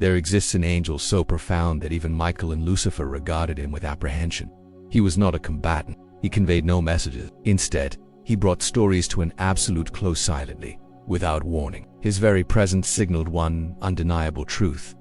There exists an angel so profound that even Michael and Lucifer regarded him with apprehension. He was not a combatant. He conveyed no messages. Instead, he brought stories to an absolute close silently, without warning. His very presence signaled one undeniable truth.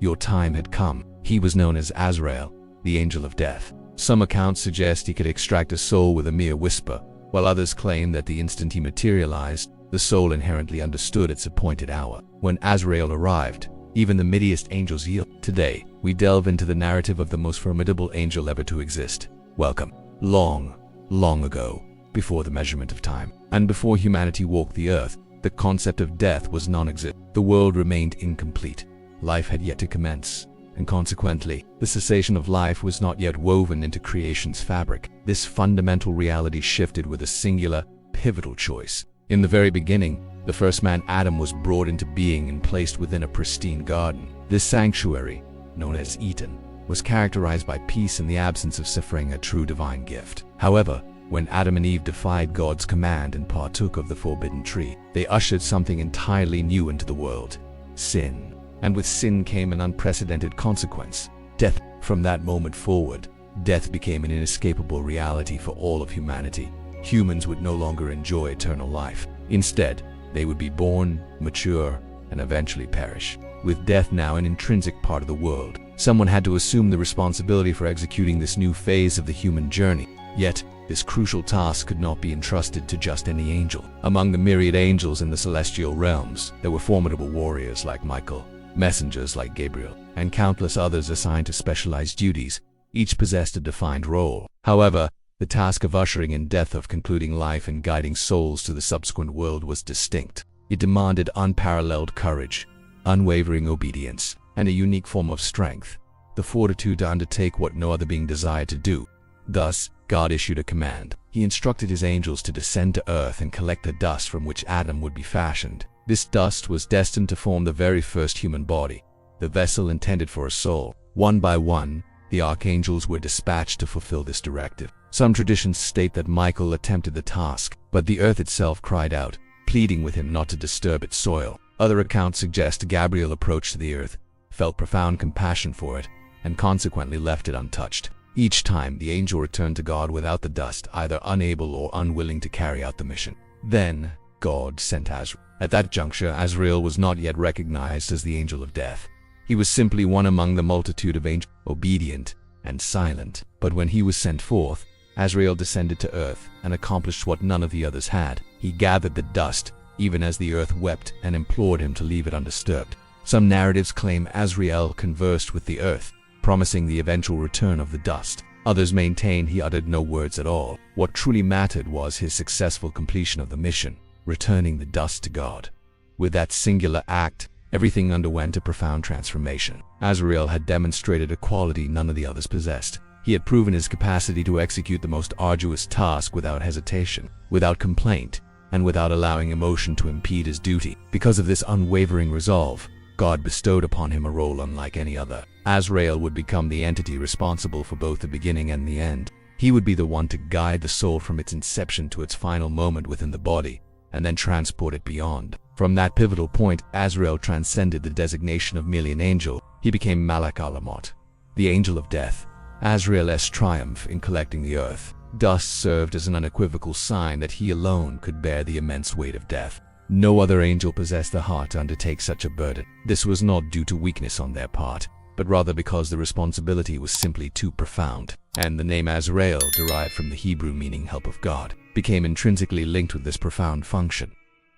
Your time had come. He was known as Azrael, the angel of death. Some accounts suggest he could extract a soul with a mere whisper, while others claim that the instant he materialized, the soul inherently understood its appointed hour. When Azrael arrived, even the mightiest angels yielded. Today, we delve into the narrative of the most formidable angel ever to exist. Welcome. Long, long ago, before the measurement of time, and before humanity walked the earth, the concept of death was non-existent. The world remained incomplete. Life had yet to commence, and consequently, the cessation of life was not yet woven into creation's fabric. This fundamental reality shifted with a singular, pivotal choice. In the very beginning, the first man, Adam, was brought into being and placed within a pristine garden. This sanctuary, known as Eden, was characterized by peace and the absence of suffering, a true divine gift. However, when Adam and Eve defied God's command and partook of the forbidden tree, they ushered something entirely new into the world: sin. And with sin came an unprecedented consequence: death. From that moment forward, death became an inescapable reality for all of humanity. Humans would no longer enjoy eternal life. Instead, they would be born, mature, and eventually perish. With death now an intrinsic part of the world, someone had to assume the responsibility for executing this new phase of the human journey. Yet, this crucial task could not be entrusted to just any angel. Among the myriad angels in the celestial realms, there were formidable warriors like Michael, messengers like Gabriel, and countless others assigned to specialized duties. Each possessed a defined role. However, the task of ushering in death, of concluding life and guiding souls to the subsequent world, was distinct. It demanded unparalleled courage, unwavering obedience, and a unique form of strength, the fortitude to undertake what no other being desired to do. Thus, God issued a command. He instructed his angels to descend to earth and collect the dust from which Adam would be fashioned. This dust was destined to form the very first human body, the vessel intended for a soul. One by one, the archangels were dispatched to fulfill this directive. Some traditions state that Michael attempted the task, but the earth itself cried out, pleading with him not to disturb its soil. Other accounts suggest Gabriel approached the earth, felt profound compassion for it, and consequently left it untouched. Each time, the angel returned to God without the dust, either unable or unwilling to carry out the mission. Then, God sent Azrael. At that juncture, Azrael was not yet recognized as the angel of death. He was simply one among the multitude of angels, obedient and silent. But when he was sent forth, Azrael descended to earth and accomplished what none of the others had. He gathered the dust, even as the earth wept and implored him to leave it undisturbed. Some narratives claim Azrael conversed with the earth, promising the eventual return of the dust. Others maintain he uttered no words at all. What truly mattered was his successful completion of the mission, returning the dust to God. With that singular act, everything underwent a profound transformation. Azrael had demonstrated a quality none of the others possessed. He had proven his capacity to execute the most arduous task without hesitation, without complaint, and without allowing emotion to impede his duty. Because of this unwavering resolve, God bestowed upon him a role unlike any other. Azrael would become the entity responsible for both the beginning and the end. He would be the one to guide the soul from its inception to its final moment within the body, and then transport it beyond. From that pivotal point, Azrael transcended the designation of merely an angel. He became Malak Alamot, the angel of death. Azrael's triumph in collecting the earth dust served as an unequivocal sign that he alone could bear the immense weight of death. No other angel possessed the heart to undertake such a burden. This was not due to weakness on their part, but rather because the responsibility was simply too profound. And the name Azrael, derived from the Hebrew meaning help of God, became intrinsically linked with this profound function,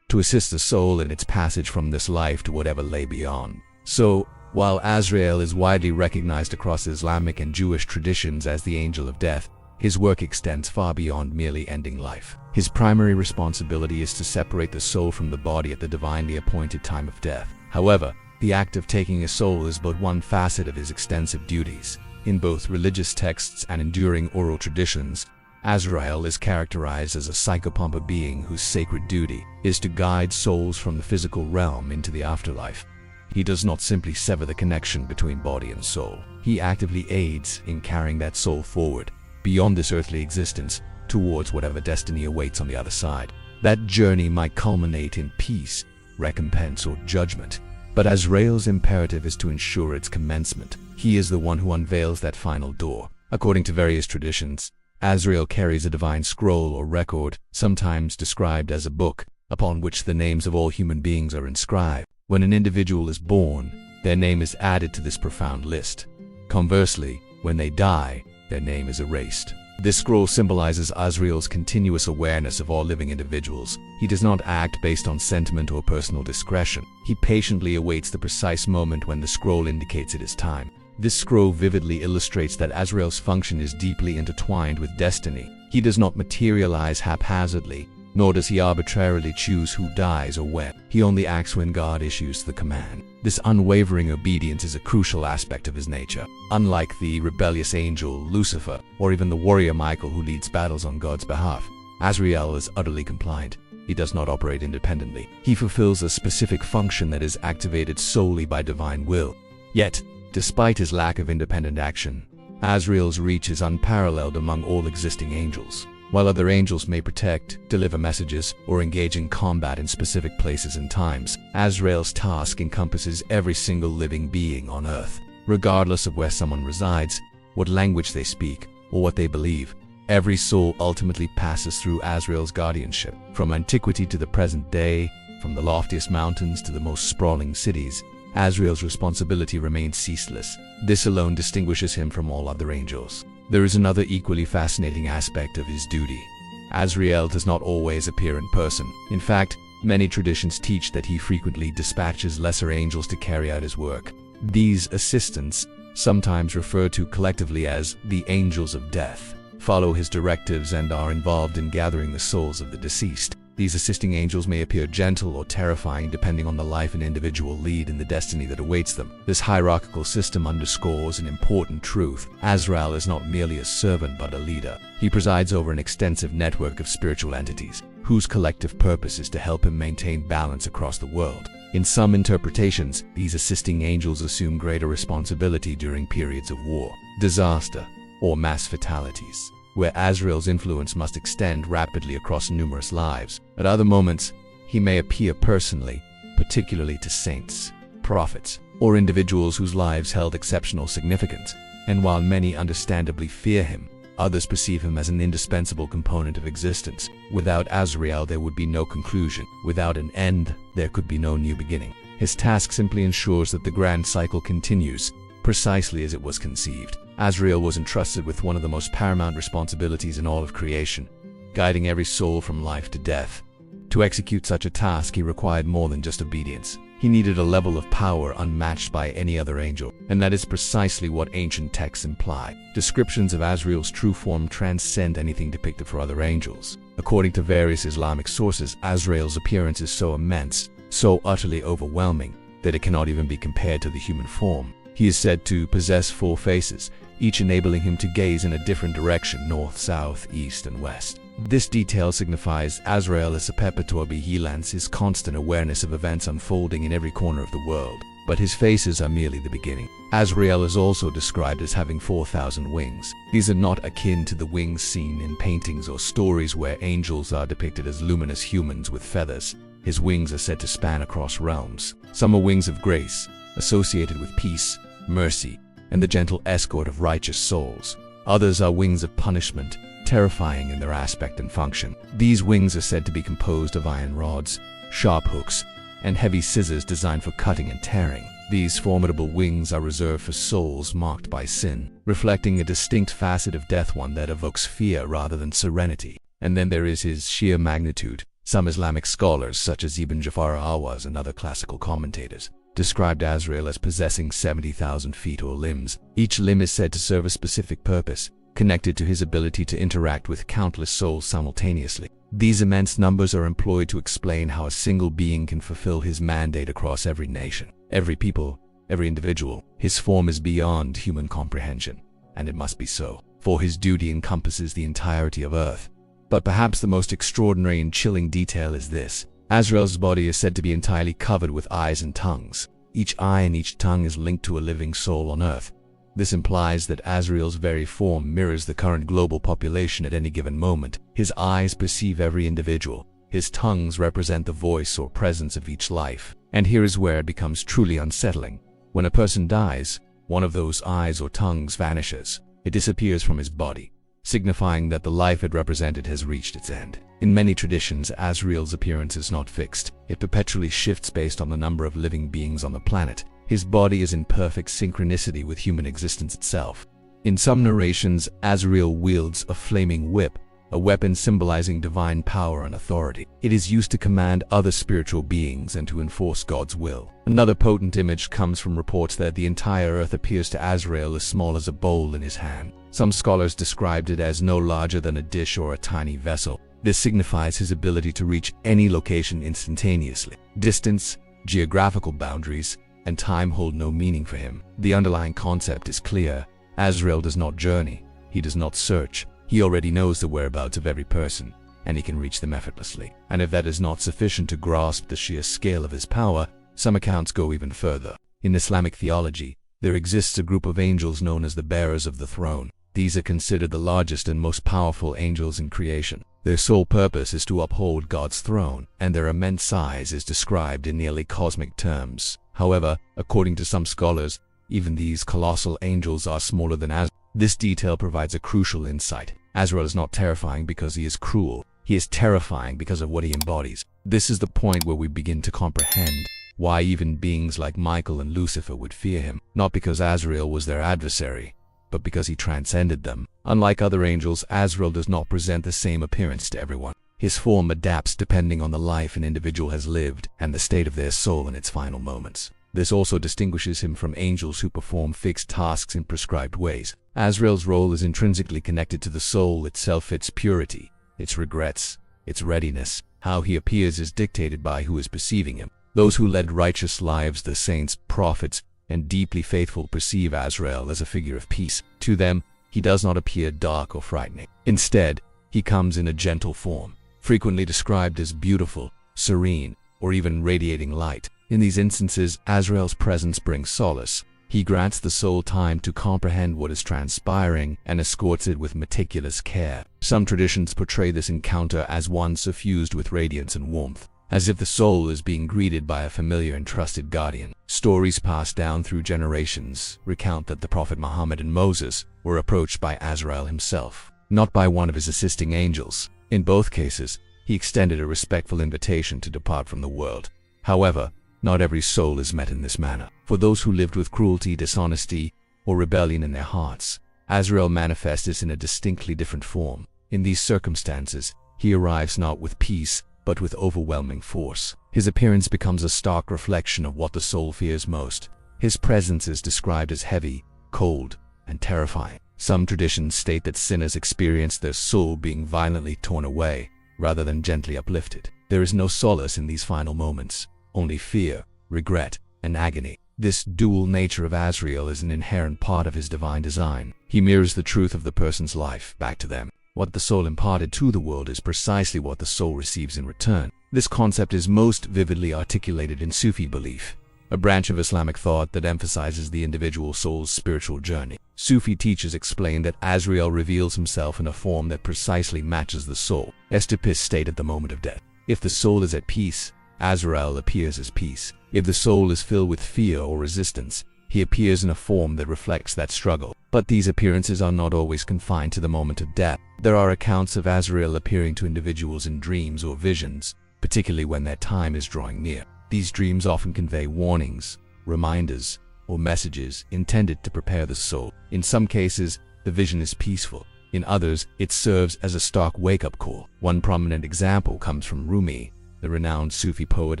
to assist the soul in its passage from this life to whatever lay beyond. So, while Azrael is widely recognized across Islamic and Jewish traditions as the angel of death, his work extends far beyond merely ending life. His primary responsibility is to separate the soul from the body at the divinely appointed time of death. However, the act of taking a soul is but one facet of his extensive duties. In both religious texts and enduring oral traditions, Azrael is characterized as a psychopompa being whose sacred duty is to guide souls from the physical realm into the afterlife. He does not simply sever the connection between body and soul. He actively aids in carrying that soul forward, beyond this earthly existence, towards whatever destiny awaits on the other side. That journey might culminate in peace, recompense, or judgment, But Azrael's imperative is to ensure its commencement. He is the one who unveils that final door. According to various traditions, Azrael carries a divine scroll or record, sometimes described as a book, upon which the names of all human beings are inscribed. When an individual is born, their name is added to this profound list. Conversely, when they die, their name is erased. This scroll symbolizes Azrael's continuous awareness of all living individuals. He does not act based on sentiment or personal discretion. He patiently awaits the precise moment when the scroll indicates it is time. This scroll vividly illustrates that Azrael's function is deeply intertwined with destiny. He does not materialize haphazardly, nor does he arbitrarily choose who dies or when. He only acts when God issues the command. This unwavering obedience is a crucial aspect of his nature. Unlike the rebellious angel Lucifer, or even the warrior Michael who leads battles on God's behalf, Azrael is utterly compliant. He does not operate independently. He fulfills a specific function that is activated solely by divine will. Yet, despite his lack of independent action, Azrael's reach is unparalleled among all existing angels. While other angels may protect, deliver messages, or engage in combat in specific places and times, Azrael's task encompasses every single living being on earth. Regardless of where someone resides, what language they speak, or what they believe, every soul ultimately passes through Azrael's guardianship. From antiquity to the present day, from the loftiest mountains to the most sprawling cities, Azrael's responsibility remains ceaseless. This alone distinguishes him from all other angels. There is another equally fascinating aspect of his duty. Azrael does not always appear in person. In fact, many traditions teach that he frequently dispatches lesser angels to carry out his work. These assistants, sometimes referred to collectively as the angels of death, follow his directives and are involved in gathering the souls of the deceased. These assisting angels may appear gentle or terrifying depending on the life an individual lead and the destiny that awaits them. This hierarchical system underscores an important truth. Azrael is not merely a servant but a leader. He presides over an extensive network of spiritual entities, whose collective purpose is to help him maintain balance across the world. In some interpretations, these assisting angels assume greater responsibility during periods of war, disaster, or mass fatalities, where Azrael's influence must extend rapidly across numerous lives. At other moments, he may appear personally, particularly to saints, prophets, or individuals whose lives held exceptional significance. And while many understandably fear him, others perceive him as an indispensable component of existence. Without Azrael, there would be no conclusion. Without an end, there could be no new beginning. His task simply ensures that the grand cycle continues, precisely as it was conceived. Azrael was entrusted with one of the most paramount responsibilities in all of creation, guiding every soul from life to death. To execute such a task, he required more than just obedience. He needed a level of power unmatched by any other angel, and that is precisely what ancient texts imply. Descriptions of Azrael's true form transcend anything depicted for other angels. According to various Islamic sources, Azrael's appearance is so immense, so utterly overwhelming, that it cannot even be compared to the human form. He is said to possess 4 faces, each enabling him to gaze in a different direction: north, south, east, and west. This detail signifies Azrael is a perpetual vigilance, his constant awareness of events unfolding in every corner of the world. But his faces are merely the beginning. Azrael is also described as having 4,000 wings. These are not akin to the wings seen in paintings or stories where angels are depicted as luminous humans with feathers. His wings are said to span across realms. Some are wings of grace, associated with peace, mercy, and the gentle escort of righteous souls. Others are wings of punishment, terrifying in their aspect and function. These wings are said to be composed of iron rods, sharp hooks, and heavy scissors designed for cutting and tearing. These formidable wings are reserved for souls marked by sin, reflecting a distinct facet of death, one that evokes fear rather than serenity. And then there is his sheer magnitude. Some Islamic scholars, such as Ibn Jafar al-Awaz and other classical commentators, described Azrael as possessing 70,000 feet or limbs. Each limb is said to serve a specific purpose, connected to his ability to interact with countless souls simultaneously. These immense numbers are employed to explain how a single being can fulfill his mandate across every nation, every people, every individual. His form is beyond human comprehension, and it must be so, for his duty encompasses the entirety of Earth. But perhaps the most extraordinary and chilling detail is this: Azrael's body is said to be entirely covered with eyes and tongues. Each eye and each tongue is linked to a living soul on Earth. This implies that Azrael's very form mirrors the current global population at any given moment. His eyes perceive every individual, His tongues represent the voice or presence of each life. And here is where it becomes truly unsettling. When a person dies, one of those eyes or tongues vanishes. It disappears from his body, signifying that the life it represented has reached its end. In many traditions, Azrael's appearance is not fixed. It perpetually shifts based on the number of living beings on the planet. His body is in perfect synchronicity with human existence itself. In some narrations, Azrael wields a flaming whip, a weapon symbolizing divine power and authority. It is used to command other spiritual beings and to enforce God's will. Another potent image comes from reports that the entire earth appears to Azrael as small as a bowl in his hand. Some scholars described it as no larger than a dish or a tiny vessel. This signifies his ability to reach any location instantaneously. Distance, geographical boundaries, and time hold no meaning for him. The underlying concept is clear. Azrael does not journey. He does not search. He already knows the whereabouts of every person, and he can reach them effortlessly. And if that is not sufficient to grasp the sheer scale of his power, some accounts go even further. In Islamic theology, there exists a group of angels known as the bearers of the throne. These are considered the largest and most powerful angels in creation. Their sole purpose is to uphold God's throne, and their immense size is described in nearly cosmic terms. However, according to some scholars, even these colossal angels are smaller than Azrael. This detail provides a crucial insight. Azrael is not terrifying because he is cruel. He is terrifying because of what he embodies. This is the point where we begin to comprehend why even beings like Michael and Lucifer would fear him. Not because Azrael was their adversary, but because he transcended them. Unlike other angels, Azrael does not present the same appearance to everyone. His form adapts depending on the life an individual has lived and the state of their soul in its final moments. This also distinguishes him from angels who perform fixed tasks in prescribed ways. Azrael's role is intrinsically connected to the soul itself, its purity, its regrets, its readiness. How he appears is dictated by who is perceiving him. Those who led righteous lives, the saints, prophets, and deeply faithful, perceive Azrael as a figure of peace. To them, he does not appear dark or frightening. Instead, he comes in a gentle form, frequently described as beautiful, serene, or even radiating light. In these instances, Azrael's presence brings solace. He grants the soul time to comprehend what is transpiring and escorts it with meticulous care. Some traditions portray this encounter as one suffused with radiance and warmth, as if the soul is being greeted by a familiar and trusted guardian. Stories passed down through generations recount that the Prophet Muhammad and Moses were approached by Azrael himself, not by one of his assisting angels. In both cases, he extended a respectful invitation to depart from the world. However, not every soul is met in this manner. For those who lived with cruelty, dishonesty, or rebellion in their hearts, Azrael manifests in a distinctly different form. In these circumstances, he arrives not with peace, but with overwhelming force. His appearance becomes a stark reflection of what the soul fears most. His presence is described as heavy, cold, and terrifying. Some traditions state that sinners experience their soul being violently torn away, rather than gently uplifted. There is no solace in these final moments. Only fear, regret, and agony. This dual nature of Azrael is an inherent part of his divine design. He mirrors the truth of the person's life back to them. What the soul imparted to the world is precisely what the soul receives in return. This concept is most vividly articulated in Sufi belief, a branch of Islamic thought that emphasizes the individual soul's spiritual journey. Sufi teachers explain that Azrael reveals himself in a form that precisely matches the soul. Escapists state at the moment of death, if the soul is at peace, Azrael appears as peace. If the soul is filled with fear or resistance, he appears in a form that reflects that struggle. But these appearances are not always confined to the moment of death. There are accounts of Azrael appearing to individuals in dreams or visions, particularly when their time is drawing near. These dreams often convey warnings, reminders, or messages intended to prepare the soul. In some cases, the vision is peaceful. In others, it serves as a stark wake-up call. One prominent example comes from Rumi, the renowned Sufi poet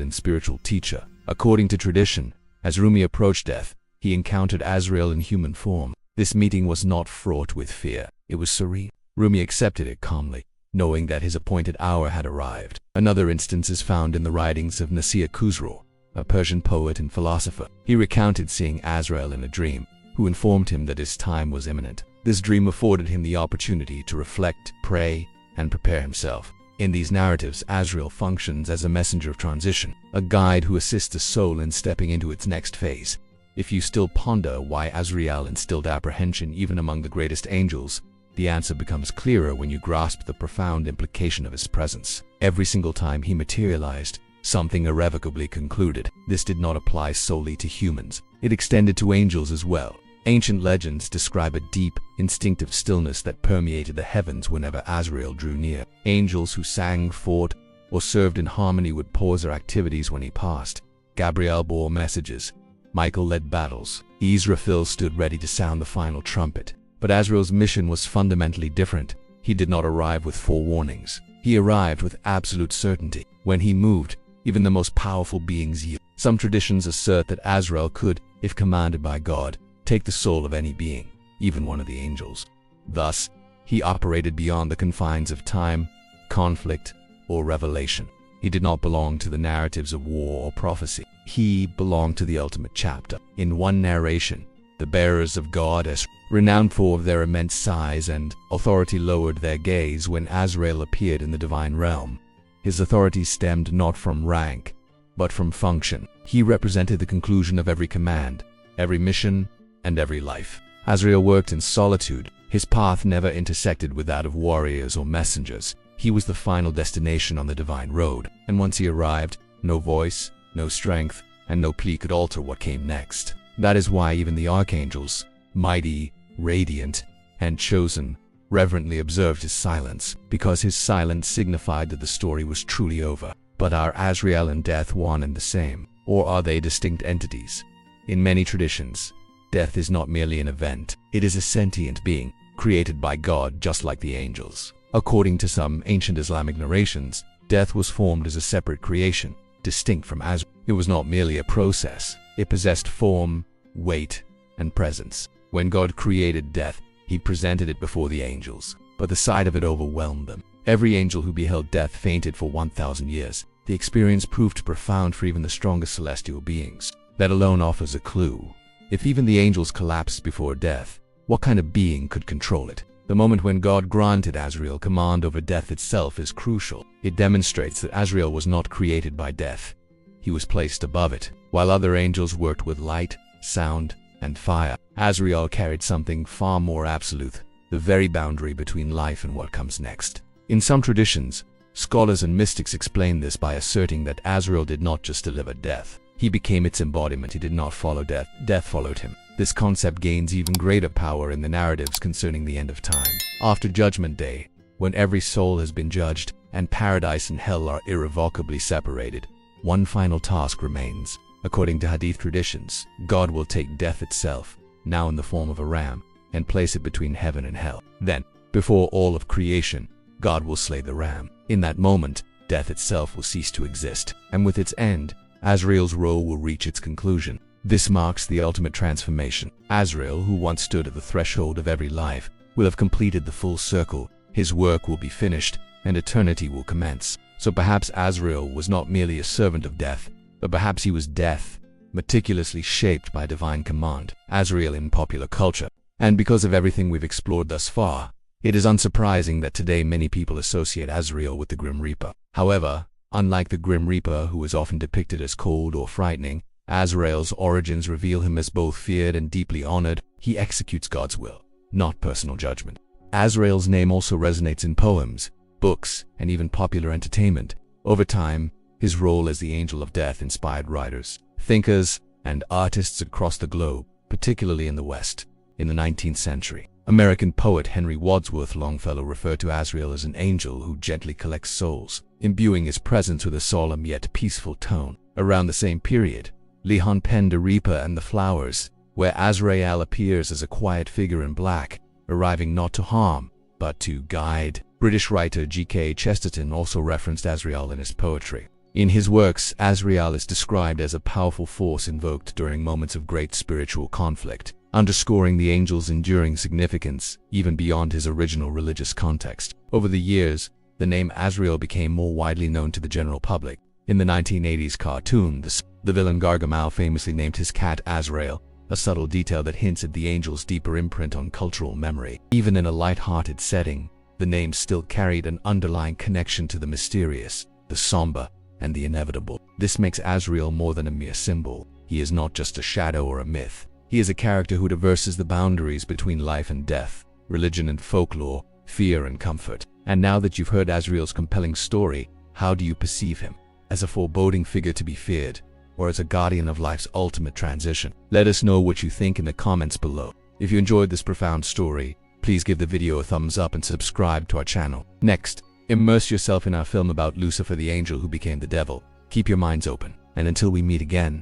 and spiritual teacher. According to tradition, as Rumi approached death, he encountered Azrael in human form. This meeting was not fraught with fear. It was serene. Rumi accepted it calmly, knowing that his appointed hour had arrived. Another instance is found in the writings of Nasir Khusro, a Persian poet and philosopher. He recounted seeing Azrael in a dream, who informed him that his time was imminent. This dream afforded him the opportunity to reflect, pray, and prepare himself. In these narratives, Azrael functions as a messenger of transition, a guide who assists the soul in stepping into its next phase. If you still ponder why Azrael instilled apprehension even among the greatest angels, The answer becomes clearer when you grasp the profound implication of his presence. Every single time he materialized, something irrevocably concluded. This did not apply solely to humans. It extended to angels as well. Ancient legends describe a deep, instinctive stillness that permeated the heavens whenever Azrael drew near. Angels who sang, fought, or served in harmony would pause their activities when he passed. Gabriel bore messages. Michael led battles. Israel stood ready to sound the final trumpet. But Azrael's mission was fundamentally different. He did not arrive with forewarnings. He arrived with absolute certainty. When he moved, even the most powerful beings yielded. Some traditions assert that Azrael could, if commanded by God, take the soul of any being, even one of the angels. Thus, he operated beyond the confines of time, conflict, or revelation. He did not belong to the narratives of war or prophecy. He belonged to the ultimate chapter. In one narration, the bearers of God, renowned for their immense size and authority, lowered their gaze when Azrael appeared in the divine realm. His authority stemmed not from rank, but from function. He represented the conclusion of every command, every mission, and every life. Azrael worked in solitude. His path never intersected with that of warriors or messengers. He was the final destination on the divine road, and once he arrived, no voice, no strength, and no plea could alter what came next. That is why even the archangels, mighty, radiant, and chosen, reverently observed his silence, because his silence signified that the story was truly over. But are Azrael and death one and the same, or are they distinct entities? In many traditions, death is not merely an event. It is a sentient being, created by God just like the angels. According to some ancient Islamic narrations, death was formed as a separate creation, distinct from Azrael. It was not merely a process. It possessed form, weight, and presence. When God created death, he presented it before the angels, but the sight of it overwhelmed them. Every angel who beheld death fainted for 1,000 years. The experience proved profound for even the strongest celestial beings. That alone offers a clue. If even the angels collapsed before death, what kind of being could control it? The moment when God granted Azrael command over death itself is crucial. It demonstrates that Azrael was not created by death. He was placed above it. While other angels worked with light, sound, and fire, Azrael carried something far more absolute, the very boundary between life and what comes next. In some traditions, scholars and mystics explain this by asserting that Azrael did not just deliver death. He became its embodiment. He did not follow death. Death followed him. This concept gains even greater power in the narratives concerning the end of time. After Judgment Day, when every soul has been judged and paradise and hell are irrevocably separated, one final task remains. According to Hadith traditions, God will take death itself, now in the form of a ram, and place it between heaven and hell. Then, before all of creation, God will slay the ram. In that moment, death itself will cease to exist, and with its end, Azrael's role will reach its conclusion. This marks the ultimate transformation. Azrael, who once stood at the threshold of every life, will have completed the full circle. His work will be finished, and eternity will commence. So perhaps Azrael was not merely a servant of death, but perhaps he was death, meticulously shaped by divine command. Azrael in popular culture. And because of everything we've explored thus far, it is unsurprising that today many people associate Azrael with the Grim Reaper. However, unlike the Grim Reaper, who is often depicted as cold or frightening, Azrael's origins reveal him as both feared and deeply honored. He executes God's will, not personal judgment. Azrael's name also resonates in poems, books, and even popular entertainment. Over time, his role as the angel of death inspired writers, thinkers, and artists across the globe, particularly in the West. In the 19th century, American poet Henry Wadsworth Longfellow referred to Azrael as an angel who gently collects souls, imbuing his presence with a solemn yet peaceful tone. Around the same period, Leon penned A Reaper and the Flowers, where Azrael appears as a quiet figure in black, arriving not to harm, but to guide. British writer G.K. Chesterton also referenced Azrael in his poetry. In his works, Azrael is described as a powerful force invoked during moments of great spiritual conflict, underscoring the angel's enduring significance even beyond his original religious context. Over the years, the name Azrael became more widely known to the general public. In the 1980s cartoon, the villain Gargamel famously named his cat Azrael, a subtle detail that hints at the angel's deeper imprint on cultural memory. Even in a light-hearted setting, the name still carried an underlying connection to the mysterious, the somber, and the inevitable. This makes Azrael more than a mere symbol. He is not just a shadow or a myth. He is a character who traverses the boundaries between life and death, religion and folklore, fear and comfort. And now that you've heard Azrael's compelling story, how do you perceive him? As a foreboding figure to be feared, or as a guardian of life's ultimate transition? Let us know what you think in the comments below. If you enjoyed this profound story, please give the video a thumbs up and subscribe to our channel. Next, immerse yourself in our film about Lucifer, the angel who became the devil. Keep your minds open, and until we meet again,